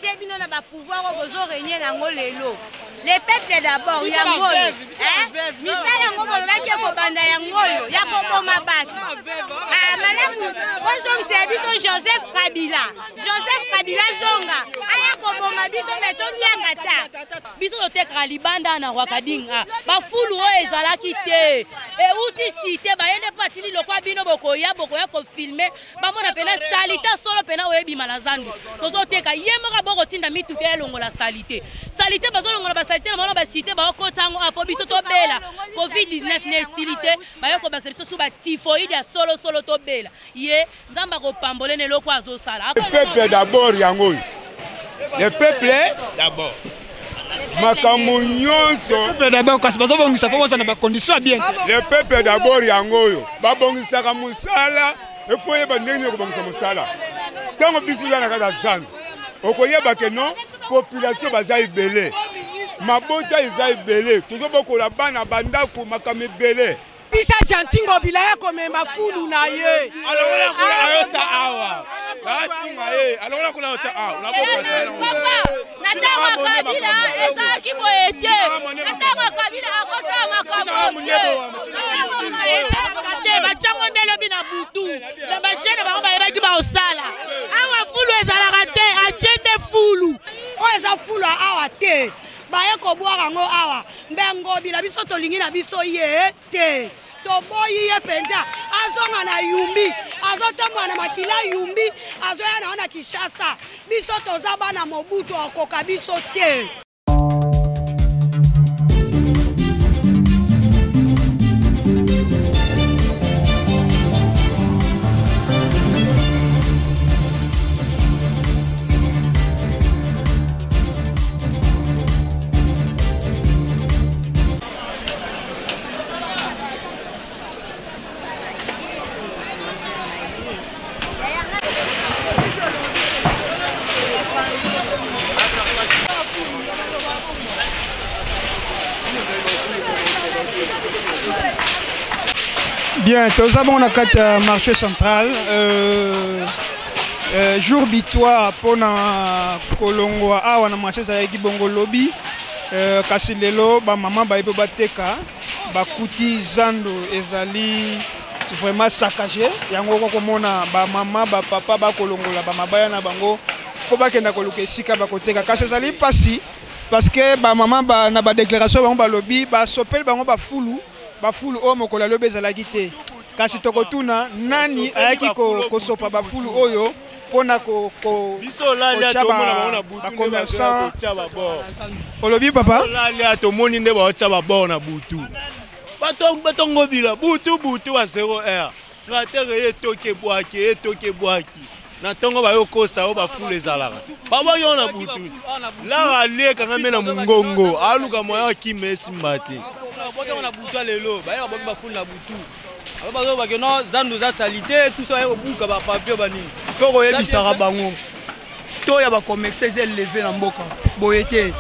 batie bino na ba pouvoir bozo régner nango lelo. Les peuples d'abord yango. Misala yango bolobaki ko banda yango yo ya ko boma baki. Malamu bozo msebiso Joseph Kabila. Joseph Kabila zonga aya ko boma biso beto nyanga ta. Biso totekra libanda na wakadinga. Ba fulu o ezalaki te. E uti cité ba yende patili lokwa bino bokoya ko filmer. Ba mona pena salita solo pena webi malazandu. Tozo teka yemoka boko tinda mituke elongo la salite. Salite bazo longo la salite na ba cité ba okotango apo biso to bela. Covid-19 ne silite ba yoko ba biso suba typhoïde ya solo to bela. Ye nzamba ko pambole ne lokwa azo sala. Le peuple d'abord yango. Le peuple d'abord. Makambo nyonso. Le peuple d'abord kasi bazo bongisa po na ba condition bien. Le peuple d'abord yango yo. Ba bongisa ka musala. Il faut yeba ndenge ko bongisa musala. Tango biso na kata zan. Okoyeba ke non population baza ibele. Mabota iza ibele. Tozo bokola bana bandako makame ibele. Pisa jantingo bilaya komema fulu na ye. Alors on a ayota awa. Basinga ye. Alors on a ayota awa. Na boka papa. Nataka kabila eza kiboete. Nataka kabila akosa makambo. Bachango ndelo bina butu. Na bashene ba ba yeba kiba osala. Awa fulu ezalaka te, agende fulu. O eza fulu awa te. Baye ko boira ngo awa. Mbengo bila biso tolingi na biso ye te. Toboyi ye penza. Azonga na yumbi. Azotamwa na makila yumbi. Azoya na Kinshasa. Biso tozaba na Mobutu akoka biso te. Bien, tous avons la carte marché central. Jour bitoire pour na Kolongo awa na marché zaiki bongo lobby. Kasi lelo ba maman ba ipo bateka ba kuti zando ezali vraiment saccagé. Yango ko komona ba maman ba papa ba kolongola ba mabaya na bango ko bakenda koluka esika ba koteka. Kasi ezali pasi parce que ba maman ba na ba déclaration bango ba lobby ba sopel bango ba fulu. Bafulu o mokola lobe ezalaki te kasi tokotuna nani ayaki ko sopa bafulu oyo pona ko biso lali atomona bango butu ba commerçant olobi papa lali atomoni nde ba tsa ba bona butu batongo bila butu wa 0R traiter etoke bwaki na tongo ba yokosa o bafulu ezalaka baba yona butu la ali kanga mena mungongo aluka moya kimesi mbati on a boutu lelo ba ya ba fulu na butu aba ba ke no zandu za salite tout ça obuka ba papier bani faut ko yebisaka bango to ya ba commerce c'est lever na mboka boyete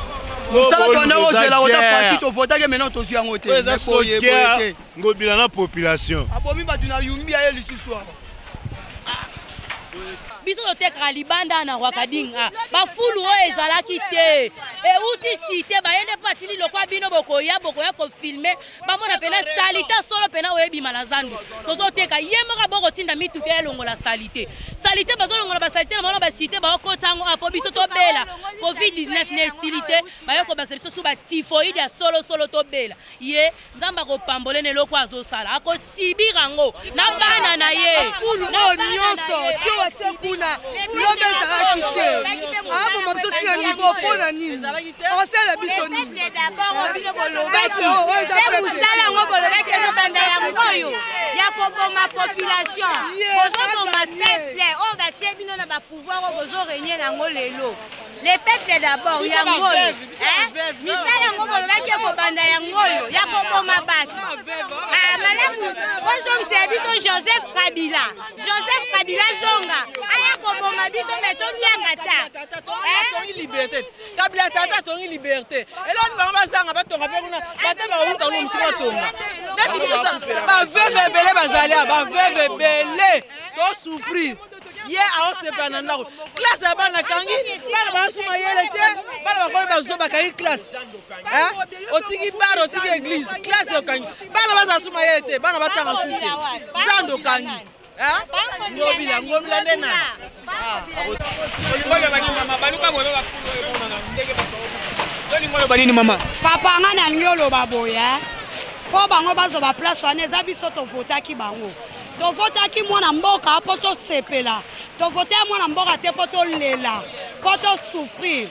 musala tona ozela ota parti to vota ke maintenant to zui yango te faut boyete ngobila na population abomi ba duna yumbi ya lisiswa biso totekra libanda na wakadinga ba fulu o ezalaki te e uti cité ba yende patili lokwa bino bokoya ko filmer ba mona pena salita solo pena webi malazandu tozo teka yemoka boko tinda mituke elongo la salite bazo longo la ba salite na mona ba cité ba okotango apo biso to bela Covid-19 ne silite ba yoko ba biso suba typhoïde ya solo to bela ye nzamba ko pambole ne lokwa azo sala ako sibirango na bana na ye fulu o nyonso tiwa l'homme est quitté. Ah, mon mamie, c'est un niveau pour la nîmes. On sait la bisonnie. D'abord, on vit la population. Les peuples d'abord, yango. Misala yango bolobaki ko banda yango yo ya ko boma baki. Malamu bozo msebiso Joseph Kabila. Joseph Kabila zonga aya ko boma biso beto nyanga ta. Tongi liberté. Kabila tata tongi liberté. Elon ba bazanga batonga pe kuna bate ba uta lo msika tonga. Neti biso ba veve belé bazalia ba veve belé to souffrir. ye aosepela na ndako classe ya bana kangi bana basuma yele te bana bakole bazo bakangi classe otiki bar otiki église classe okangi bana bazasuma yele te bana batanga suite zando kangi ngobila ndena papa nga nalingi oloba boye mpo bango bazoba place wana eza biso tovotaki bango tovotaki mwana mboka mpo tosepela tovotaya mwana mboka te mpo tolela mpo tosouffrir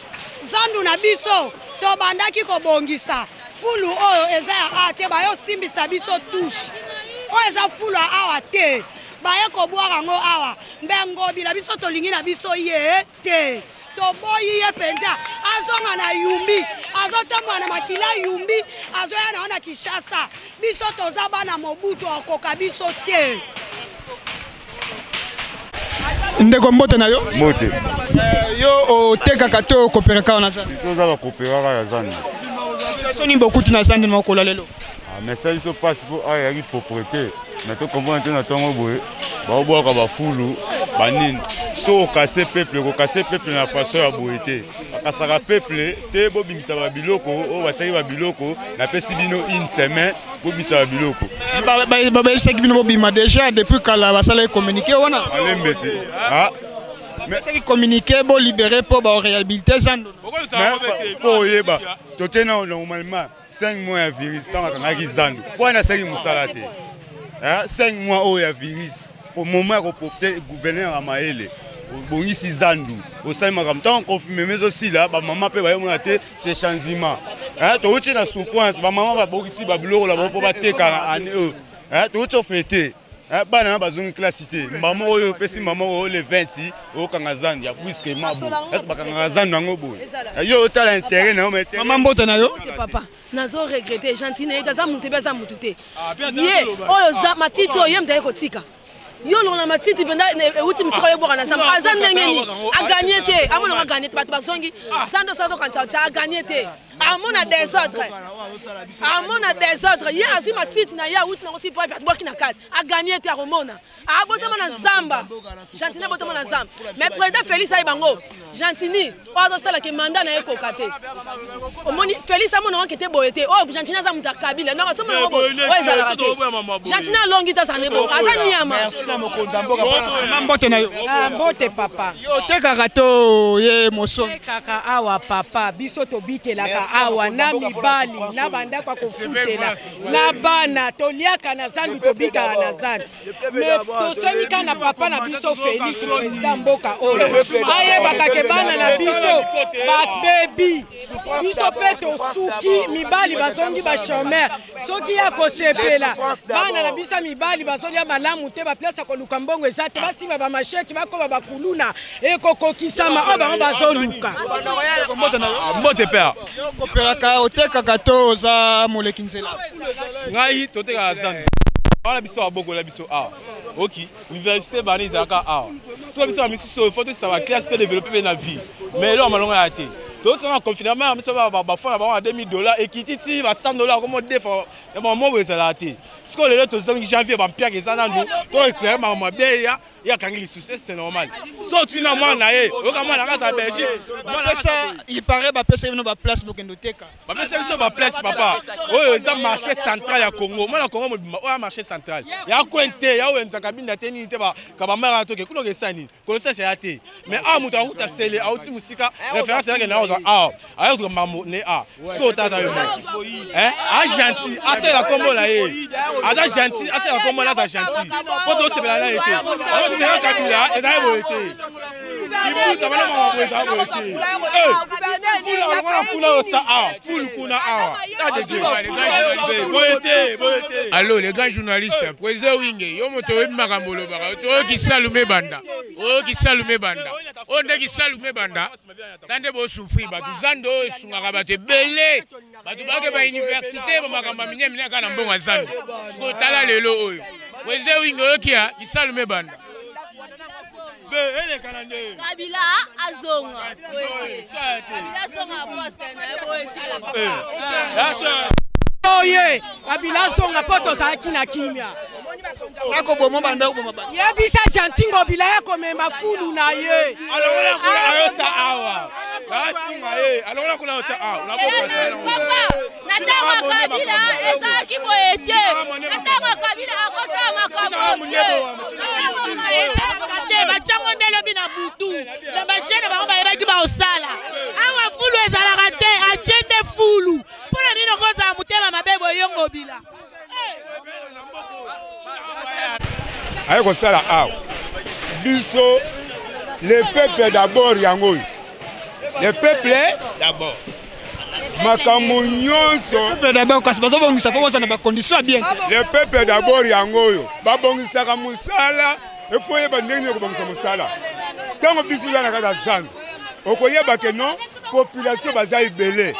zandu na biso tobandaki kobongisa fulu oyo eza ya awa te bayosimbisa biso tushe oyo eza fulu ya awa te baye kobwaka yango awa mbengobila biso tolingi na biso ye te toboyi ye mpenza azonga na yumbi azotambola na makila yumbi azoya na wana Kinshasa biso toza bana Mobutu akoka biso te ndeko mbote na yo mbote yo otekaka to okoperaka wana zando biso oza bakoperaka ya zando soni bokuti na zando na okola lelo mais ça biso passe po awa yaki propreté mais tokomprendre te na ntongo boye baobwaka bafulu banini so okase peuple na façon ya boye te bakasaka peuple te bobimisa babiloko oyo batiaki babiloko napesi bino une semaine bobimisa babiloko babayisaki bino bobima déjà depuis kala basalaki communiqué wana alembe te basaki communiqué bolibere mpo baréhabilité zando mpo oyeba totena normalement 5 mois ya virus ntango akangaki zando mpo wana asalaki mosala te 5 mois oyo ya virus au moment ya koprofite gouverneur ya mayele obongisi zandu osali makambo ntango confirme mais aussi là bamama mpe bayomona te c'est changement touti na souffrance bamama babongisi babiloko na bango mpo bateka na ane oyo touti ofete bana na bazongi classe te mama oyo opesi mama oyo le 20 okanga zandu ya puiske mabo ese bakangaka zandu yango boye yo otala intérêt na yo mete mama mbote na yo papa nazo regrette gentil na ye taza mutu te aza mutu te ye oyo za matiti oyo ye mutaye kotika yo lona matiti penda euti misuka yo boka na zamba aza ndenge ni aganye te amona aganye te bato bazongi zando sato kanta aganye te amona désordre ye azwi matiti na ye auti nango si po boki na kati aganye te akomona abotama na zamba gentini abotama na zamba mais président Félix ayi bango gentini oyo azosalaka manda na ye koka te omoni Félix amona ngo kete boye te oyo gentini aza mutu akabila noko asomona ngo boye oyo ezalaka te gentini alongi te azane bo aza niama mbote na yo mbote papa yo tekaka to ye moso tekaka awa papa biso tobikelaka awa na mibali na bandako ya kofutela na bana toliaka na zandu tobikaka na zandu me tosengika na papa na biso Félix président mboka oyo ayebaka ke bana na biso babebi biso mpe tosuki mibali bazongi bashomer soki ya kosepela bana na biso mibali bazolia malamu te baplace koluka mbongo eza te basimba bamasheti bakoba bakuluna ekokokisama oyo bango bazoluka mbote père operaka otekaka to oza moleki nzela ngai totekaka zando wana biso babokola biso awa oki université bana ezalaka awa soki biso bamisusu fo tosisa baklasse to développe mpe na vie mais eloko malongo ya te tozotsanga confinement biso bafond na bango ya $2000 ekititi ba $100 komo defa ya bamobo ezalaka te sikoyo lelo tozongi janvier bampiaka eza nandu to éclaire makambo mabe yakangi lisusu c'est normal so otina mwana na ye oyoka mwana nanga za Belgique il paraît bapesa bino baplace bokende oteka bapesa biso baplace papa oyo eza marché central ya Congo mwana Congo mobima oyo marché central ya kwente ya wenzaka binda te nini te kabamara toke kuna okesa nini connaissance ya te mais awa moto akuta sele auti musika référence yake na oza awa ayoka mamo ne a siko tata yo a gentil ase la kombo na ye aza gentil ase la kombo na za gentil poto osepela na ye te c'est un Kabila, et ça a été. Il faut que allô les grands journalistes, président Winge, yo moto Magambolo Bara, qui salume banda, qui salume banda, on qui salume banda, tande bo souffrir, batu zando, sungaka bate belé, batu bake ba université, Magamba minya minya kana mbonga zando, sko tala lelo oyo, président Winge qui salume banda. Kabila azonga. Kabila azonga poste na oye Kabila azonga poto za kina kimia. nakoboma banda oboma banda yebisa Gentil Ngobila ya komema fulu na ye alongola kuna ayota awa basinga ye alongola kuna ayota awa papa nataka kabila ezaki boyete nataka kabila akosa makambo bachango nde lobi na butu na bashene bango bayebaki baosala awa fulu ezalaka te atie nde fulu mpona nini okozala motema mabe boyo Ngobila aye kosala awa biso le peuple d'abord yango le peuple d'abord makambo nyonso peuple d'abord kasi bazobongisa mpo bozala na bacondition bien le peuple d'abord yango oyo babongisaka mosala efo oyeba ndenge nini okobongisa mosala ntango biso oza na kati ya zando okoyeba ke non population baza ebele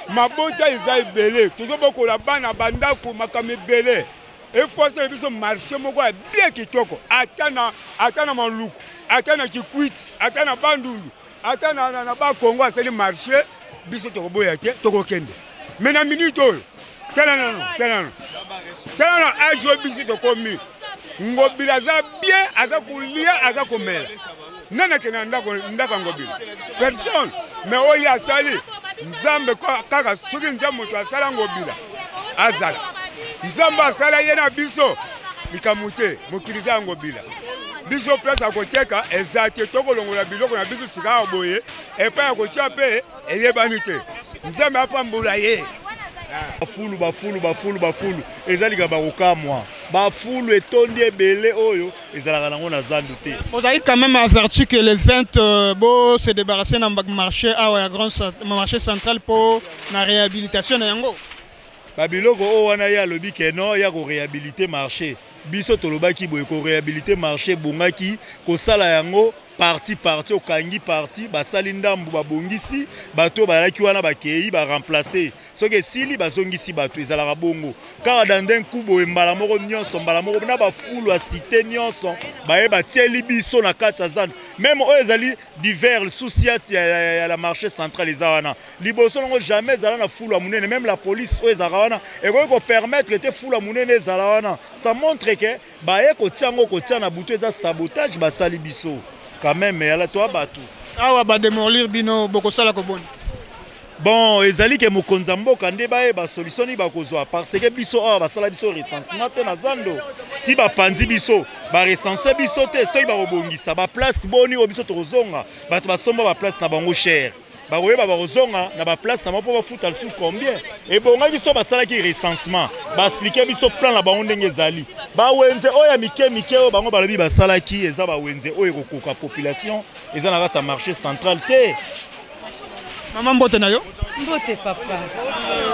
mabota eza ebele tozobokola bana bandako makambo ebele efo asala biso marché moko ya bien kitoko ata na maluku ata na kikwiti ata na bandundu ata na bakongo asali marché biso tokoboya te tokokende me na minute oyo tala age oyo biso tokomi Ngobila aza bien aza kolia aza komela nana kena ndako Ngobila personne mais oyo asali nzambe kaka soki nzambe moto asala Ngobila azala nzambe asala ye na biso likambo te mokili eza Ngobila biso place akoteka eza te tokolongola biloko na biso sika ya boye epai ya kotia mpe eyebani te nzambe apambola ye bafulu ezalika bakokamwa bafulu etondi ebele oyo ezalaka nango na zandu te ozali quand même averti que le 20 bo se débarrasser na marché awa ya grand marché central po na réhabilitation na yango babiloko oyo wana ye alobi ke non ya koréhabilite marché biso tolobaki boye koréhabilite marché bongaki kosala yango parti okangi parti basali ndambu babongisi bato balaki wana bakei baremplacer soki esili bazongisi bato ezalaka bongo kaka dans un coup boye mbala moko nyonso na bafulu ya cité nyonso baye batieli biso na kati ya zando même oyo ezali divers souci ya la marché central eza wana liboso nango jamais ezala na fulu ya monene même la police oyo ezalaka wana ekoki kopermettre ete fulu ya monene ezala wana ça montre ke baye kotia na butu eza sabotage basali biso quand même yala to abatu awa ba démolir bino bokosala ko boni bon ezali ke mokonza mboka nde baye ba solution ni bakozwa parce que biso awa basala biso recensement te na zando ti bapanzi biso ba recenser biso te soki bakobongisa ba place boni o biso tozonga bato basomba ba place na bango cher bakoyeba bakozonga na ba place na mpo bafuta le sous combien et bongaki so basalaki recensement baexpliquer biso plan na bango ndenge ezali bawenze oyo mike oyo bango balobi basalaki eza bawenze oyo ekokoka population eza na kati ya marché central te. Maman mbote na yo? Mbote papa.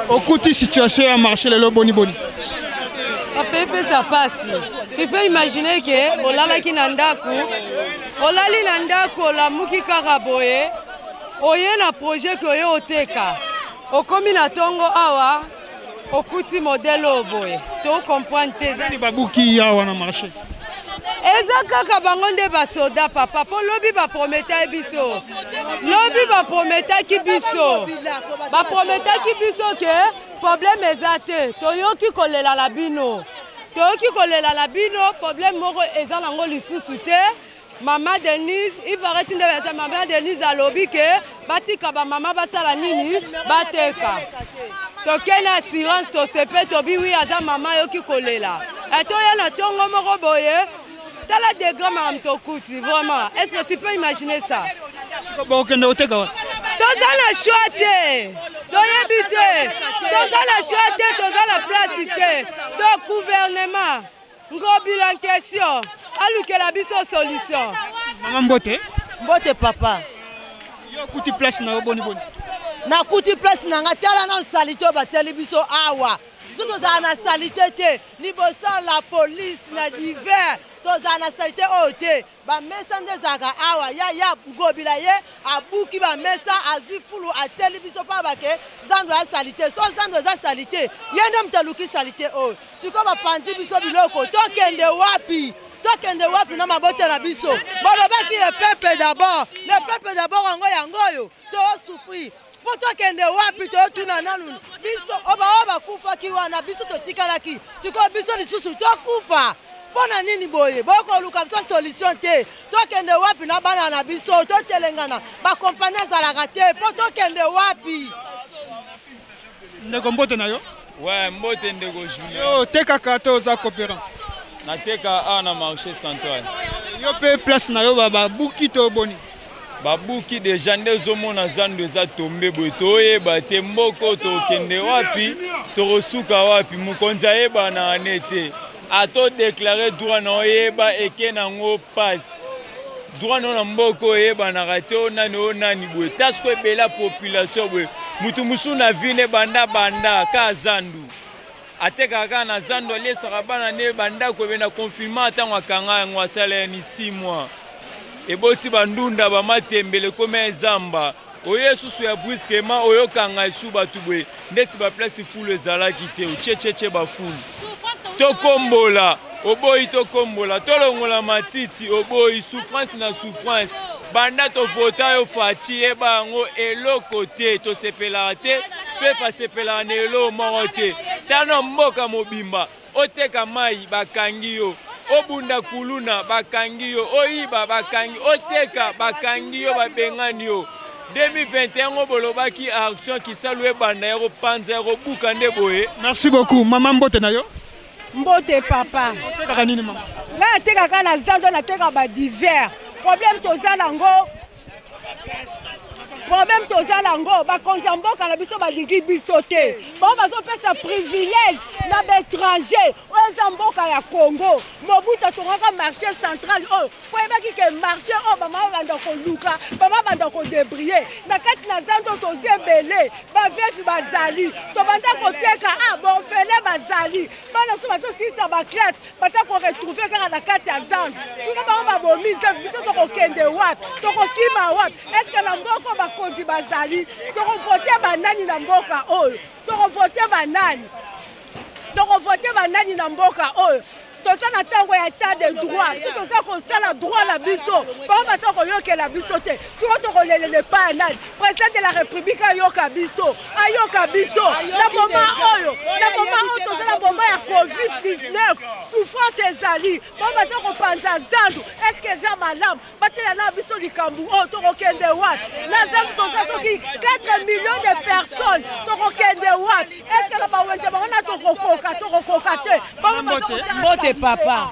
Okuti situation ya marché lelo boni. Papa ça passe. Tu peux imaginer que olalaki na ndako, olali na ndako la muki karaboye, oye na projet que oye oteka. Okomi na tongo awa, okuti modèle oboye. To comprendre te za ni babuki awa na marché. Eza kaka bango nde basoda papa po lobi baprometa biso. Lobi baprometaki biso. Baprometaki biso ke problème eza te. Toyoki kolela la bino. Toyoki kolela la bino problème moko eza nango lisusu te. Maman Denise, il paraît que maman Denise a lobby que batika ba maman basala nini bateka. Toke na assurance to sepe to bi wi aza maman yoki kolela. Et to ya na tongo moko boye. T'as la dégrame à Mtokuti, vraiment. Est-ce que tu peux imaginer ça? Bon, ok, no, t'es quoi? T'as la choité, t'as habité, t'as la choité, t'as la placité, t'as gouvernement, Ngobila en question, alou que la biso solution. Maman Mbote? Mbote papa. Yo kuti place na boni. Na kuti place na ngatala na salito bateli biso awa. Tout ça na salité te, liboso la police na divers. Toza na salite ote ba mesa ndezaka awa ya Ngobila ye abuki ba mesa azui fulu ateli biso pa bake zando ya salite so zando za salite yende mtaluki salite o siko ba panzi biso biloko tokende wapi na mabote na biso bolobaki le peuple d'abord yangoyo to souffrir poto kende wapi to tuna nanu biso oba kufa ki wana biso to tikalaki siko biso lisusu to kufa mpona nini boye bokoluka biso solution te tokende wapi na bana na biso totelengana bakompani ezalaka te mpo tokende wapi ndeko mbote na yo ouais mbote ndeko Julien tekaka to oza coopérant nateka a na marché central yo mpe place na yo babuki to boni babuki deja nde ozomona zando eza tombe boye toyeba te mboko tokende wapi tokosuka wapi mokonzi ayebana ane te atodeklare droit na oyeba eke nango pasi droit na mboko oyebanaka te onani boye tasiko ebela population boye mutu mosusu na vile banda ka zandu atekaka na zando alesaka bana ne bandako ebena confinement ntango akanga yango asala yani 6 mois eboti bandunda bamatembele koma ezamba oyo susu ya brusquement oyokanga esu bato boye ndeti baplace fulu ezalaki te ochechece bafulu tokombola oboyi tokombola tolongola matiti oboyi souffrance na souffrance banda tovota yo faci yeba yango eloko te tosepelaka te mpe pasepelaka na elo moko te tano mboka mobimba oteka mai bakangi yo obunda kuluna bakangi yo oyiba bakangi oteka bakangi yo babengani yo 2021 bolobaki action kisalu ebanda ya kopanza ya kobuka nde boye. Merci beaucoup mama mbote na yo mbote papa otekaka nini mama nga natekaka na zando nateka ba divers problème toza nango problème toza nango bakonzi mboka na biso balingi biso te bao bazopesa privilège na baétranger oyo eza mboka ya Congo mobutu tongaka marché central oyo po yebaki ke marché oyo bamama banda koluka bamama banda kodébrie na kati na zando toza ebele bavefi bazali tobanda koteka borfele bazali bana so bazosilisa baklasse baza koretrouve kaka na kati ya zando soki bango babomise biso tokokende wapi tokokima wapi eske na mboka bakonzi bazali tokovote banani na mboka oyo tokovote banani na mboka oyo toza na ntango ya état de droit si toza kosala droit na biso bao baza koyokela biso te siko tokolelele pa ya nani président de la république ayoka biso na moma oyo toza na moma ya covid-19 souffrance ezali bao baza kopanza zandu eske eza malamu batela na biso likambo oyo tokokende wapi na zandu toza soki 4 millions de personnes tokokende wapi eske na bawenze bango na tokokoka te mbote papa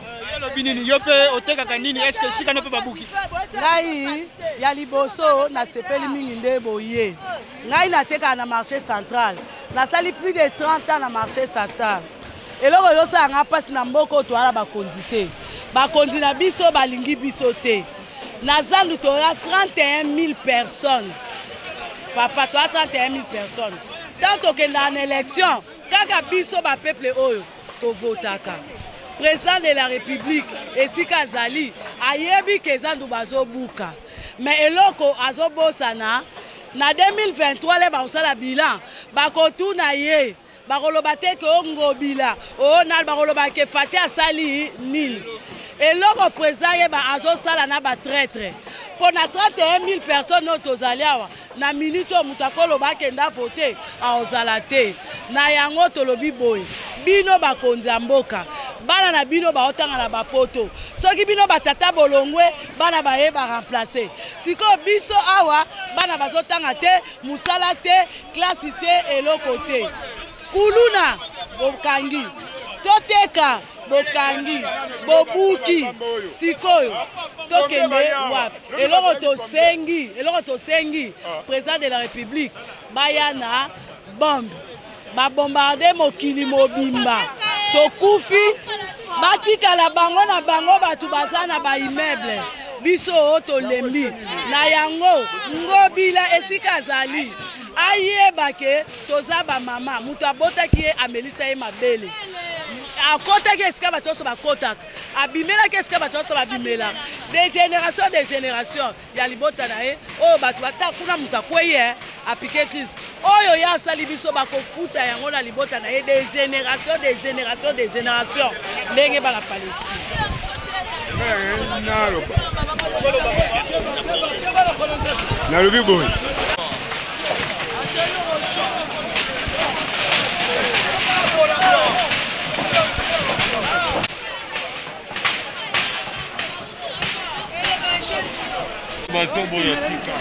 binini yo pe otekaka nini eske sika no pe babuki ngai ya liboso na sepeli mingi nde boye ngai natekaka na marché central nasali plus de 30 ans na marché central eloko yosala nga mpasi na mboka toala bakonzi te bakonzi na biso balingi biso te na zandu toya 31 000 personnes papa toya 31 000 personnes tant tokenda na élection kaka biso bapeuple oyo tovotaka président de la république esika azali ayebi ke zandu bazobuka mais eloko azobosana na 2023 le bakosala bilan bakotuna ye bakoloba te ke ongobila ona bakoloba ke Fati asali nini eloko président yeba azosala na batraître mpo na 31 000 personnes oyo tozali awa na minute oyo moto akoloba akenda vote aozala te na yango tolobi boye bino bakonzi ya mboka bana na bino baotanga na bapoto soki bino batata bolongwe bana baye baremplace sikoyo biso awa bana bazotanga te musala te klasi te eloko te kuluna bokangi toteka bokangi bobuki sikoyo tokende wapi eloko tosengi président de la république baya na bombe babombarde mokili mobimba tokufi batikala bango na bango bato baza na baimmeuble biso oyo tolembi na yango ngobila esika azali ayeba ke toza bamama moto abotaki ye amelisa ye mabele akotaki esika bato nyonso bakotaka abimelaki esika bato nyonso babimela de génération ya libota na ye oyo bato bata kuna moto akwei ye apike crise oyo ye asali biso bakofuta yango na libota na ye de génération ndenge bana Palestine nalobi boye bato boya tika